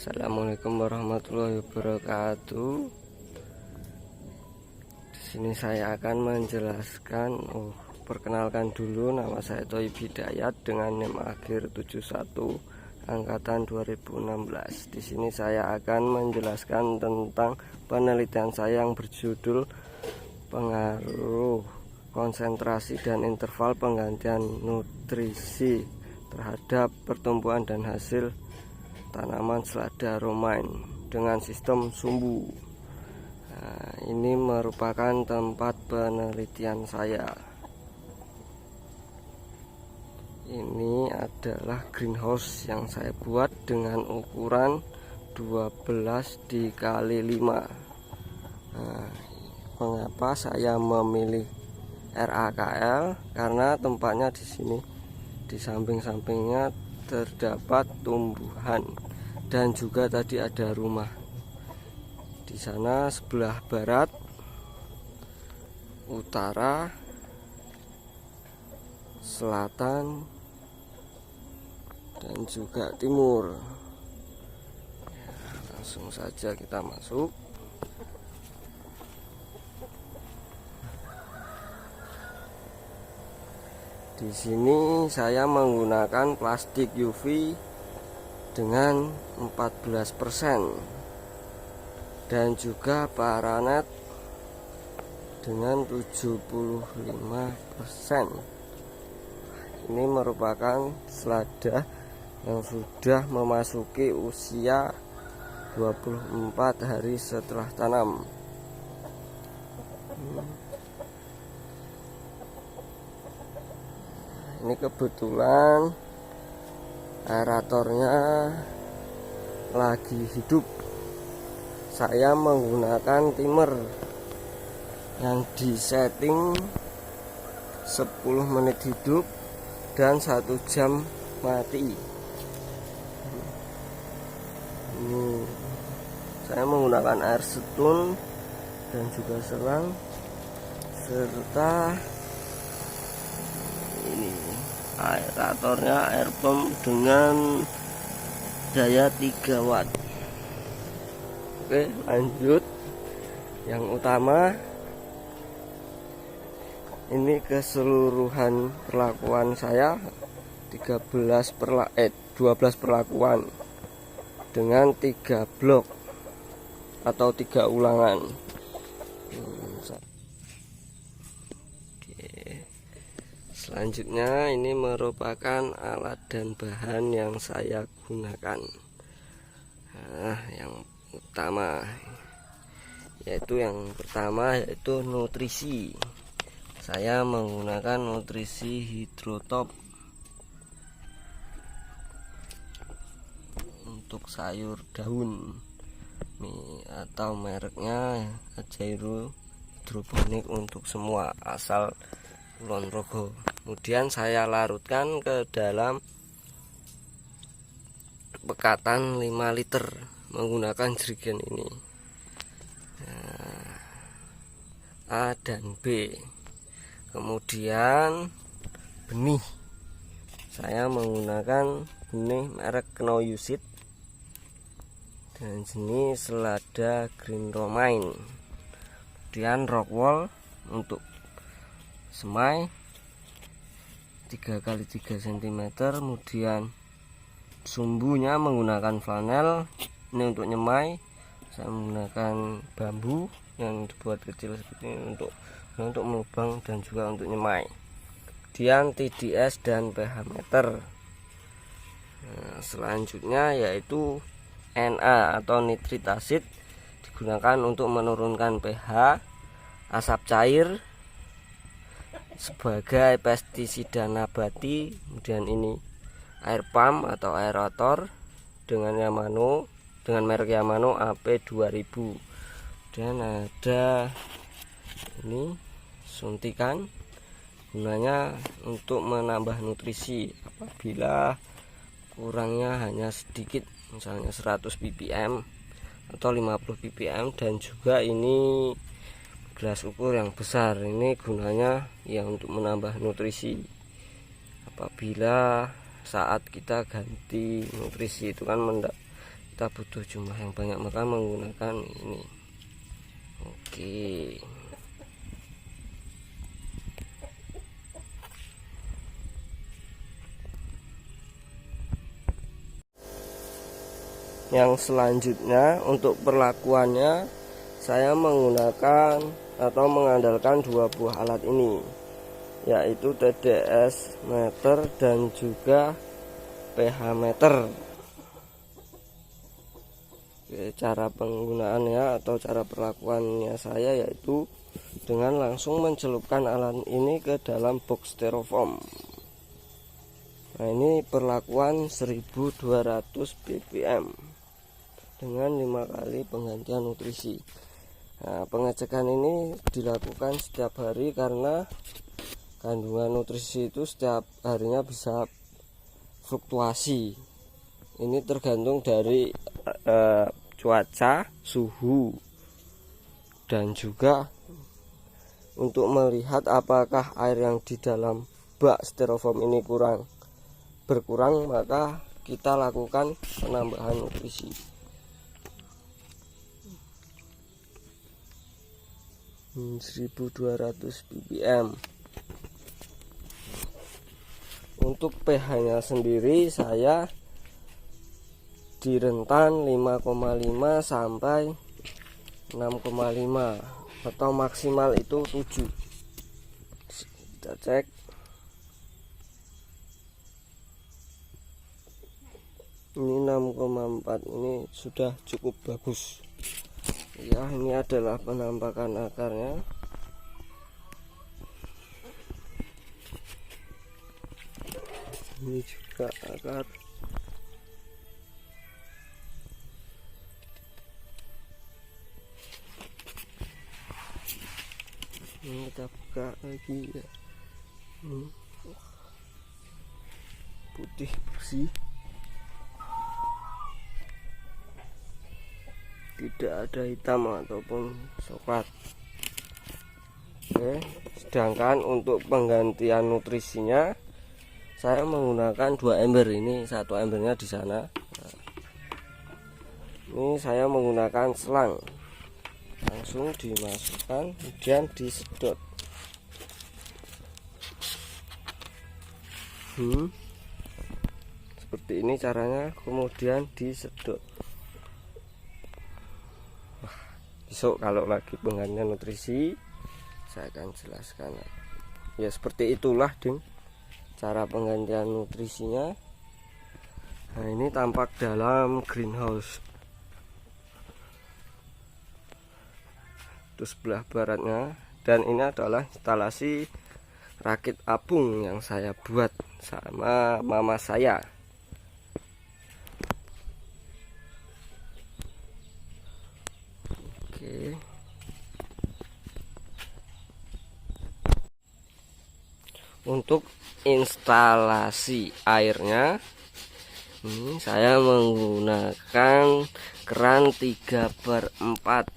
Assalamualaikum warahmatullahi wabarakatuh. Di sini saya akan menjelaskan, perkenalkan dulu, nama saya Thoib Hidayat dengan NIM akhir 71 angkatan 2016. Di sini saya akan menjelaskan tentang penelitian saya yang berjudul pengaruh konsentrasi dan interval penggantian nutrisi terhadap pertumbuhan dan hasil tanaman selada romaine dengan sistem sumbu. Nah, ini merupakan tempat penelitian saya. Ini adalah greenhouse yang saya buat dengan ukuran 12 dikali 5. Nah, mengapa saya memilih RAKL? Karena tempatnya di sini, di samping-sampingnya terdapat tumbuhan dan juga tadi ada rumah di sana sebelah barat, utara, selatan, dan juga timur. Langsung saja kita masuk. Di sini saya menggunakan plastik UV dengan 14% dan juga paranet dengan 75%. Ini merupakan selada yang sudah memasuki usia 24 hari setelah tanam. Ini kebetulan aeratornya lagi hidup. Saya menggunakan timer yang disetting 10 menit hidup dan 1 jam mati. Ini saya menggunakan air setun dan juga selang, serta ini aeratornya air pump dengan daya 3 watt. Oke, lanjut. Yang utama, ini keseluruhan perlakuan saya 12 perlakuan dengan 3 blok atau 3 ulangan. Selanjutnya, ini merupakan alat dan bahan yang saya gunakan. Nah, yang pertama yaitu nutrisi. Saya menggunakan nutrisi hidrotop untuk sayur daun atau mereknya Ajairo hidroponik untuk semua asal Kulon Progo. Kemudian saya larutkan ke dalam pekatan 5 liter menggunakan jerigen ini. Nah, A dan B. Kemudian benih, saya menggunakan benih merek Knoyusit dan jenis selada green romaine. Kemudian rockwool untuk semai 3 kali 3 cm. Kemudian sumbunya menggunakan flanel. Ini untuk nyemai saya menggunakan bambu yang dibuat kecil seperti ini untuk melubang dan juga untuk nyemai. Kemudian TDS dan pH meter. Nah, selanjutnya yaitu Na atau nitrit asid, digunakan untuk menurunkan pH. Asap cair sebagai pestisida nabati. Kemudian ini air pump atau aerator dengan merek Yamano AP2000. Dan ada ini suntikan, gunanya untuk menambah nutrisi apabila kurangnya hanya sedikit, misalnya 100 ppm atau 50 ppm. Dan juga ini gelas ukur yang besar, ini gunanya untuk menambah nutrisi apabila saat kita ganti nutrisi itu kan kita butuh jumlah yang banyak, maka menggunakan ini. Oke. Yang selanjutnya untuk perlakuannya, saya menggunakan atau mengandalkan dua buah alat ini, yaitu TDS meter dan juga pH meter. Oke, cara penggunaannya atau cara perlakuannya saya yaitu dengan langsung mencelupkan alat ini ke dalam box styrofoam. Nah, ini perlakuan 1200 ppm dengan 5 kali penggantian nutrisi. Nah, pengecekan ini dilakukan setiap hari karena kandungan nutrisi itu setiap harinya bisa fluktuasi. Ini tergantung dari cuaca, suhu, dan juga untuk melihat apakah air yang di dalam bak styrofoam ini berkurang, maka kita lakukan penambahan nutrisi. Hmm, 1200 ppm. Untuk pH nya sendiri saya di rentan 5,5 sampai 6,5 atau maksimal itu 7. Kita cek. Ini 6,4, ini sudah cukup bagus. Ya, ini adalah penampakan akarnya. Ini juga akar. Ini kita buka lagi ya. Putih bersih, tidak ada hitam ataupun coklat. Oke, sedangkan untuk penggantian nutrisinya saya menggunakan 2 ember. Ini satu embernya di sana. Nah, ini saya menggunakan selang, langsung dimasukkan kemudian disedot. Seperti ini caranya, kemudian disedot. Besok kalau lagi penggantian nutrisi saya akan jelaskan. Ya seperti itulah ding cara penggantian nutrisinya. Nah, ini tampak dalam greenhouse. Itu sebelah baratnya, dan ini adalah instalasi rakit apung yang saya buat sama mama saya. Oke. Untuk instalasi airnya, ini saya menggunakan keran 3/4.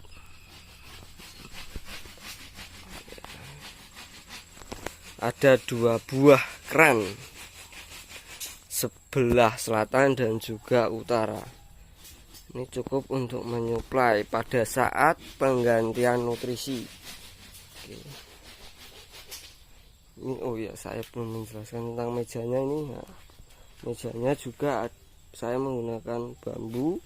Ada 2 buah keran, sebelah selatan dan juga utara. Ini cukup untuk menyuplai pada saat penggantian nutrisi. Oke. Ini oh ya, saya belum menjelaskan tentang mejanya ini. Nah, mejanya juga saya menggunakan bambu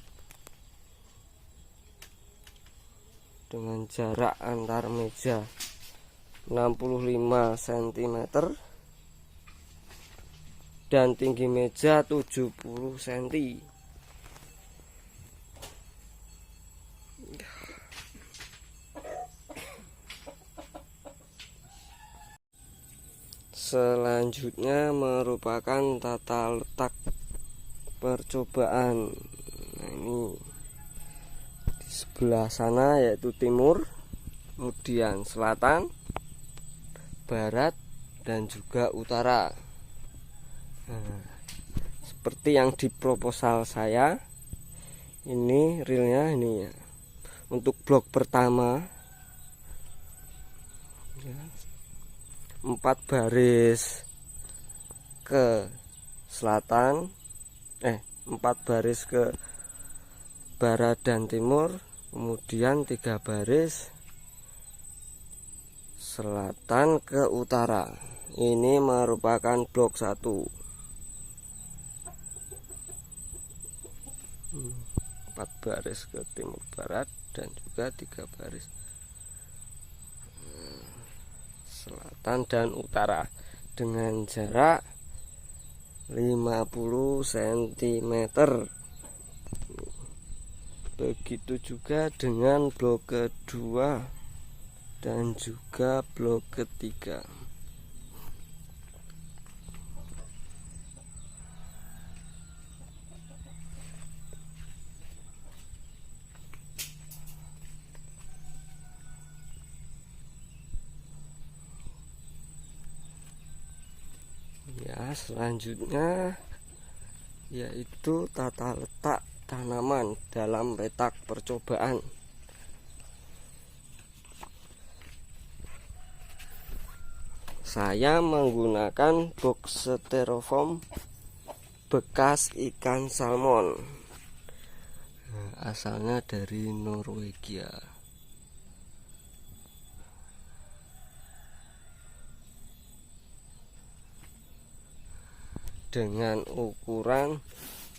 dengan jarak antar meja 65 cm dan tinggi meja 70 cm. Selanjutnya merupakan tata letak percobaan. Nah, ini di sebelah sana yaitu timur, kemudian selatan, barat, dan juga utara. Nah, seperti yang di proposal saya, ini realnya ini ya. Untuk blok pertama ya, 4 baris ke selatan, 4 baris ke barat dan timur, kemudian 3 baris selatan ke utara. Ini merupakan blok 1. 4 baris ke timur barat dan juga 3 baris selatan dan utara dengan jarak 50 cm. Begitu juga dengan blok kedua dan juga blok ketiga. Ya, selanjutnya yaitu tata letak tanaman dalam petak percobaan. Saya menggunakan box styrofoam bekas ikan salmon, asalnya dari Norwegia. Dengan ukuran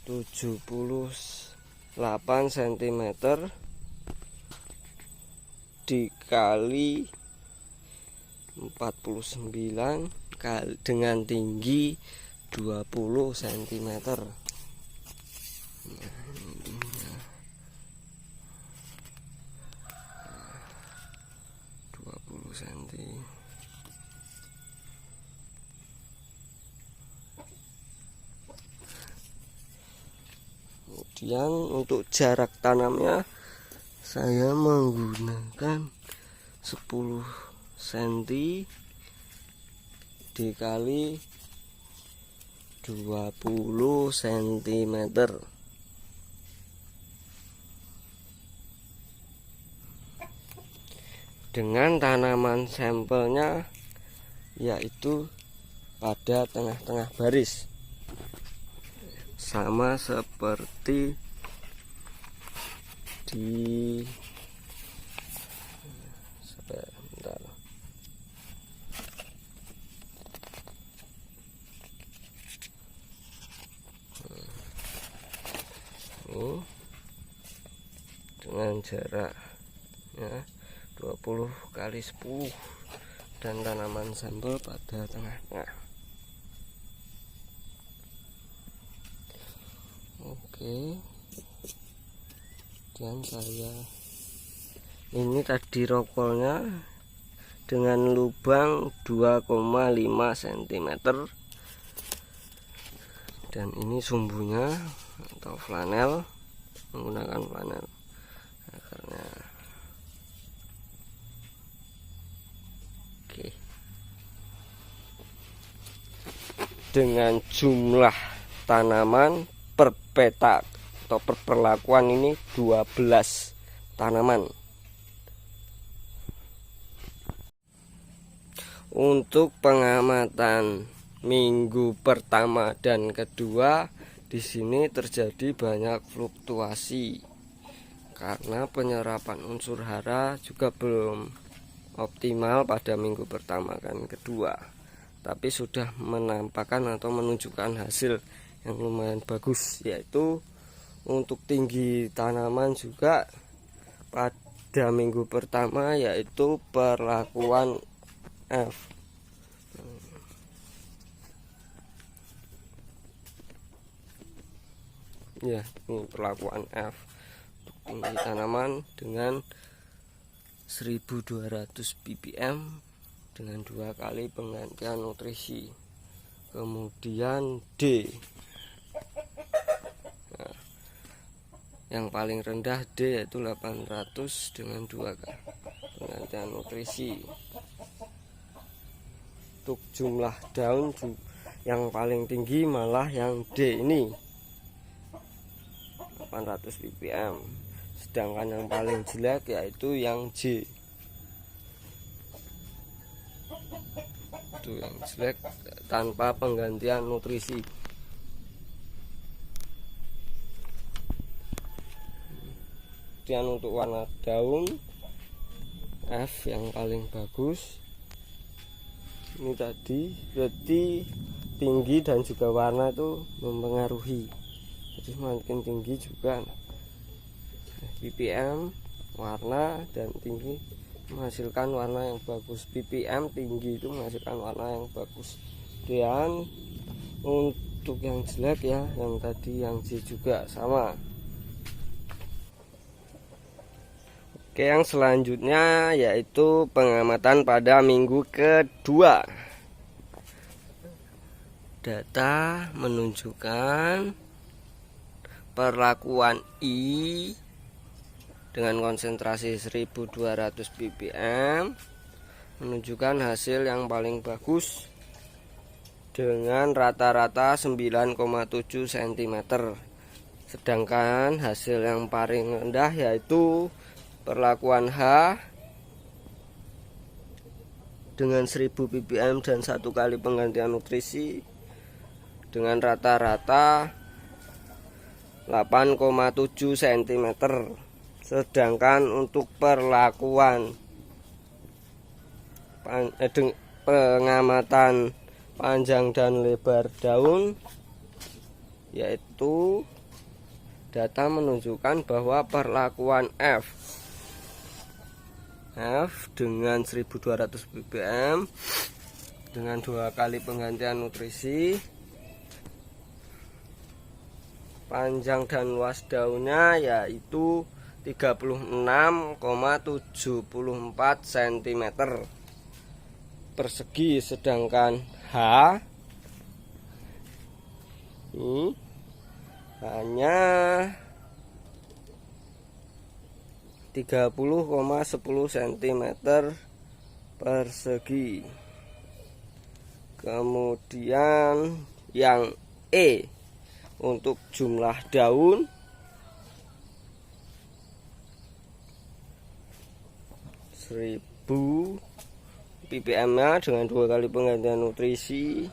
78 cm dikali 49 dengan tinggi 20 cm. Nah, ininya 20 cm. Kemudian untuk jarak tanamnya saya menggunakan 10 cm dikali 20 cm. Dengan tanaman sampelnya yaitu pada tengah-tengah baris, sama seperti di sebentar. Ini dengan jarak ya 20 kali 10 dan tanaman sampel pada tengah-tengah. Oke, dan saya ini tadi rokolnya dengan lubang 2,5 cm, dan ini sumbunya atau flanel, menggunakan flanel akarnya. Oke, dengan jumlah tanaman per petak atau per perlakuan ini 12 tanaman. Untuk pengamatan minggu pertama dan kedua, di sini terjadi banyak fluktuasi karena penyerapan unsur hara juga belum optimal pada minggu pertama dan kedua, tapi sudah menampakkan atau menunjukkan hasil yang lumayan bagus, yaitu untuk tinggi tanaman juga pada minggu pertama yaitu perlakuan F. Ya, ini perlakuan F untuk tinggi tanaman dengan 1200 ppm dengan 2 kali penggantian nutrisi. Kemudian D, nah, yang paling rendah D yaitu 800 dengan 2 kali penggantian nutrisi. Untuk jumlah daun yang paling tinggi malah yang D ini 800 ppm, sedangkan yang paling jelek yaitu yang J. Itu yang jelek tanpa penggantian nutrisi. Kemudian untuk warna daun F yang paling bagus. Ini tadi berarti tinggi dan juga warna itu mempengaruhi. Jadi semakin tinggi juga ppm, warna dan tinggi menghasilkan warna yang bagus. ppm tinggi itu menghasilkan warna yang bagus. Dan untuk yang jelek ya, yang tadi yang J juga sama. Oke, yang selanjutnya yaitu pengamatan pada minggu kedua. Data menunjukkan perlakuan I dengan konsentrasi 1200 ppm menunjukkan hasil yang paling bagus dengan rata-rata 9,7 cm. Sedangkan hasil yang paling rendah yaitu perlakuan H dengan 1000 ppm dan 1 kali penggantian nutrisi dengan rata-rata 8,7 cm. Sedangkan untuk perlakuan pengamatan panjang dan lebar daun, yaitu data menunjukkan bahwa perlakuan F dengan 1200 ppm dengan 2 kali penggantian nutrisi, panjang dan luas daunnya yaitu 36,74 cm persegi. Sedangkan H ini hanya 30,10 cm persegi. Kemudian yang E untuk jumlah daun ppm nya dengan 2 kali penggantian nutrisi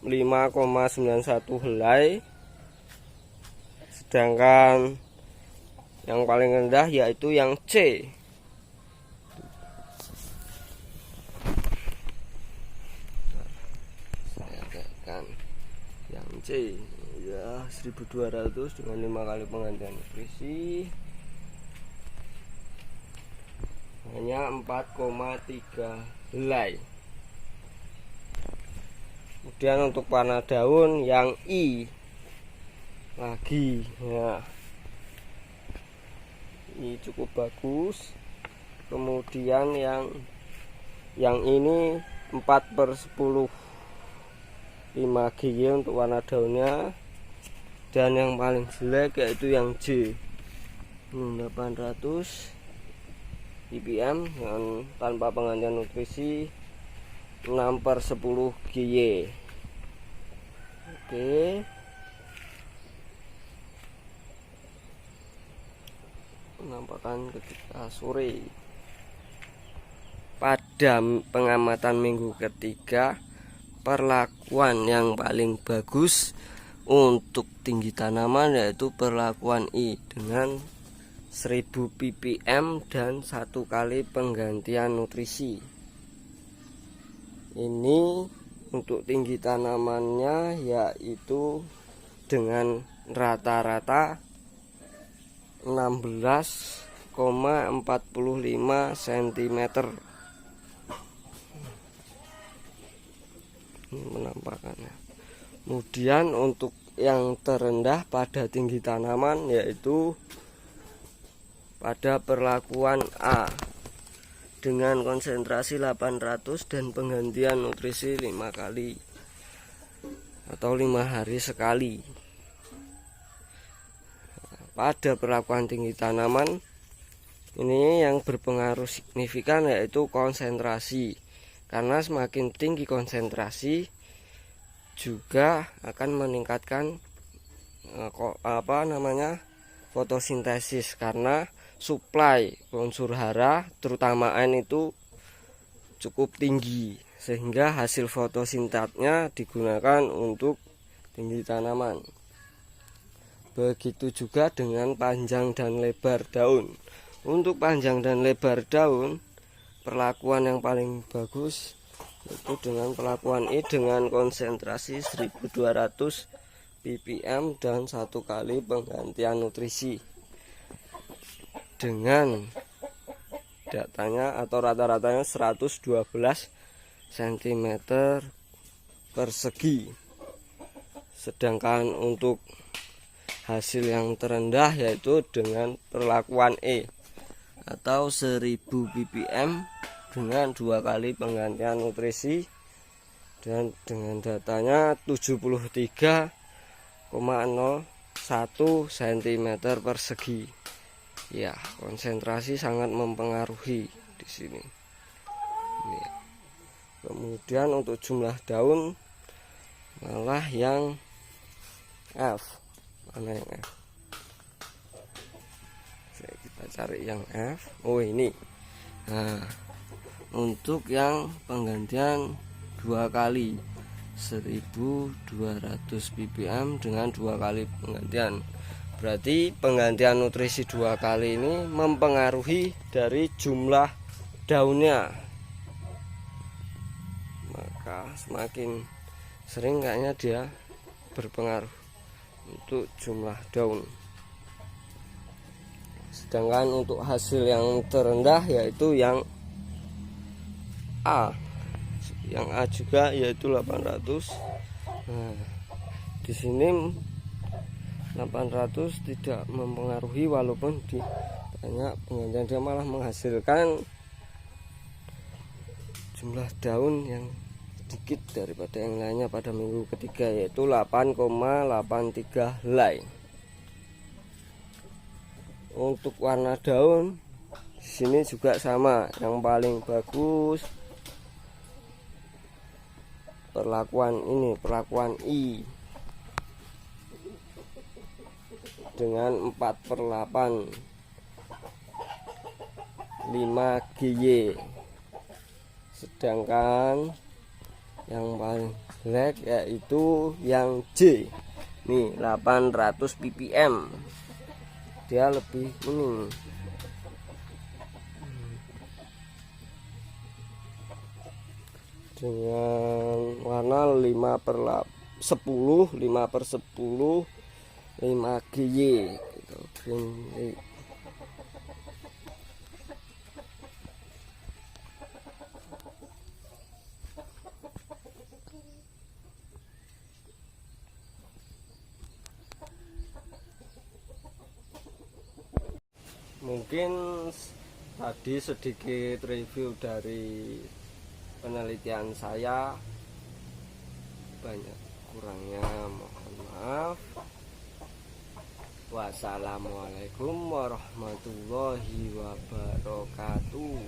(5,91 helai). Sedangkan yang paling rendah yaitu yang C. Saya agakkan yang C ya 1200 dengan 5 kali penggantian nutrisi hanya 4,3 helai. Kemudian untuk warna daun yang I lagi ya, ini cukup bagus. Kemudian yang ini 4/10 5 GY untuk warna daunnya. Dan yang paling jelek yaitu yang J 800 ppm dengan tanpa penggantian nutrisi 6/10 GY. Oke, penampakan ketika sore. Pada pengamatan minggu ketiga, perlakuan yang paling bagus untuk tinggi tanaman yaitu perlakuan I dengan 1000 ppm dan 1 kali penggantian nutrisi. Ini untuk tinggi tanamannya yaitu dengan rata-rata 16,45 cm. Penampakannya. Kemudian untuk yang terendah pada tinggi tanaman yaitu pada perlakuan A dengan konsentrasi 800 dan penggantian nutrisi 5 kali atau 5 hari sekali. Pada perlakuan tinggi tanaman ini yang berpengaruh signifikan yaitu konsentrasi, karena semakin tinggi konsentrasi juga akan meningkatkan fotosintesis, karena suplai unsur hara terutama N itu cukup tinggi. sehingga hasil fotosintatnya digunakan untuk tinggi tanaman. Begitu juga dengan panjang dan lebar daun. Untuk panjang dan lebar daun, perlakuan yang paling bagus itu dengan perlakuan E dengan konsentrasi 1200 ppm dan 1 kali penggantian nutrisi. Dengan datanya atau rata-ratanya 112 cm persegi. Sedangkan untuk hasil yang terendah yaitu dengan perlakuan E atau 1000 ppm dengan 2 kali penggantian nutrisi dan dengan datanya 73,01 cm persegi. Ya, konsentrasi sangat mempengaruhi di sini. Ini. Kemudian untuk jumlah daun malah yang F. Mana yang F? Oke, kita cari yang F. Oh, ini. Nah, untuk yang penggantian 2 kali 1200 ppm dengan 2 kali penggantian. Berarti penggantian nutrisi 2 kali ini mempengaruhi dari jumlah daunnya. Maka semakin sering kayaknya dia berpengaruh untuk jumlah daun. Sedangkan untuk hasil yang terendah yaitu yang A. Yang A juga yaitu 800. Nah, di sini 800 tidak mempengaruhi walaupun di banyak penggantian dia malah menghasilkan jumlah daun yang sedikit daripada yang lainnya pada minggu ketiga yaitu 8,83 helai. Untuk warna daun di sini juga sama, yang paling bagus perlakuan I dengan 4/8 5 GY. Sedangkan yang paling jelek yaitu yang J. Nih 800 ppm. Dia lebih kuning. Dengan warna 5/10 5 GY gitu. Mungkin tadi sedikit review dari penelitian saya, banyak kurangnya mohon maaf. Wassalamualaikum warahmatullahi wabarakatuh.